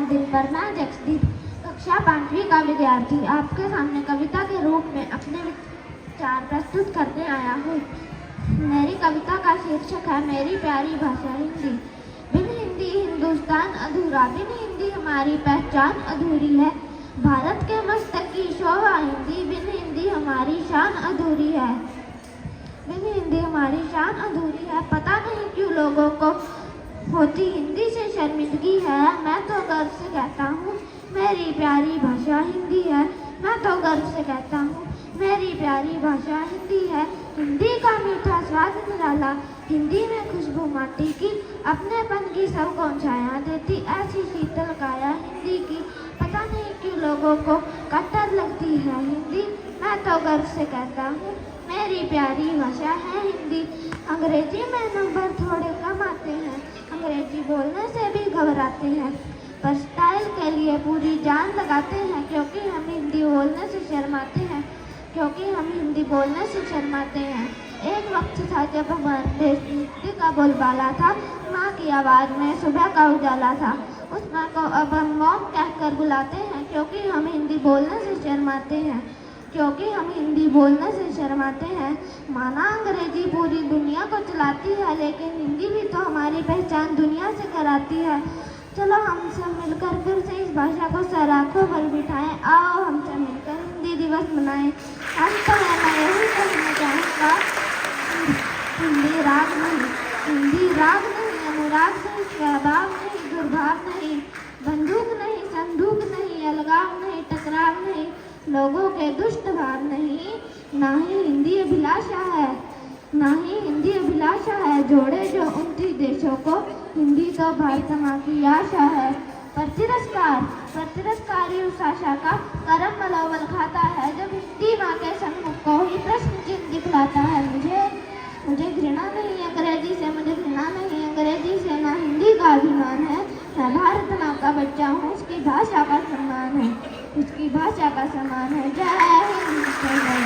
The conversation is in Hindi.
दिनवरना जगदीप, कक्षा 5वीं का विद्यार्थी आपके सामने कविता के रूप में अपने विचार प्रस्तुत करने आया हूँ। मेरी कविता का शीर्षक है मेरी प्यारी भाषा हिंदी। बिन हिंदी हिंदुस्तान अधूरा, बिन हिंदी हमारी पहचान अधूरी है। भारत के मस्तक की शोभा हिंदी, बिन हिंदी हमारी शान अधूरी है। बिन हिंदी हमारी शान अधूरी है। पता नहीं क्यों लोगों को होती हिंदी से शर्मिंदगी है। मैं तो गर्व से कहता हूँ मेरी प्यारी भाषा हिंदी है। मैं तो गर्व से कहता हूँ मेरी प्यारी भाषा हिंदी है। हिंदी का मीठा स्वाद निराला, हिंदी में खुशबू माटी की, अपनेपन की सबको छाया देती, ऐसी शीतल काया हिंदी की। पता नहीं क्यों लोगों को कट्टर लगती है हिंदी। मैं तो गर्व से कहता हूँ मेरी प्यारी भाषा है हिंदी। अंग्रेजी में नंबर थोड़े कम आते हैं, अंग्रेजी बोलने से भी घबराते हैं, पर स्टाइल के लिए पूरी जान लगाते हैं, क्योंकि हम हिंदी बोलने से शर्माते हैं, क्योंकि हम हिंदी बोलने से शर्माते हैं। एक वक्त था जब हमारे देश में हिंदी का बोलबाला था, माँ की आवाज़ में सुबह का उजाला था। उस माँ को अब हम मॉम कहकर बुलाते हैं, क्योंकि हम हिंदी बोलने से शर्माते हैं, क्योंकि हम हिंदी बोलने से शर्माते हैं। माना अंग्रेजी पूरी दुनिया को चलाती है, लेकिन हिंदी भी तो हमारी पहचान दुनिया से कराती है। चलो हम सब मिलकर फिर से इस भाषा को सराखों पर बिठाएं। आओ हम सब मिलकर हिंदी दिवस मनाएं। अंत में मैं यही कहना चाहूँगा, हिंदी राग नहीं, हिंदी राग नहीं, अनुराग नहीं, स्वभाव नहीं, दुर्भाव नहीं, बंदूक नहीं, संदूक नहीं, अलगाव नहीं, टकराव नहीं, लोगों के दुष्ट भाव नहीं, ना ही हिंदी अभिलाषा है, ना ही हिंदी अभिलाषा है। जोड़े जो 29 देशों को, हिंदी तो भारत माँ की आशा है। पर तिरस्कारी उस आशा का करम मनोबल खाता है, जब हिंदी माँ के सम्मुख को ही प्रश्न चिन्ह दिखलाता है। मुझे घृणा नहीं अंग्रेजी से, मुझे घृणा नहीं अंग्रेजी से, ना हिंदी का अभिमान है। मैं भारत माँ का बच्चा हूँ, उसकी भाषा का सम्मान है, उसकी भाषा का सम्मान है। जय हिंद।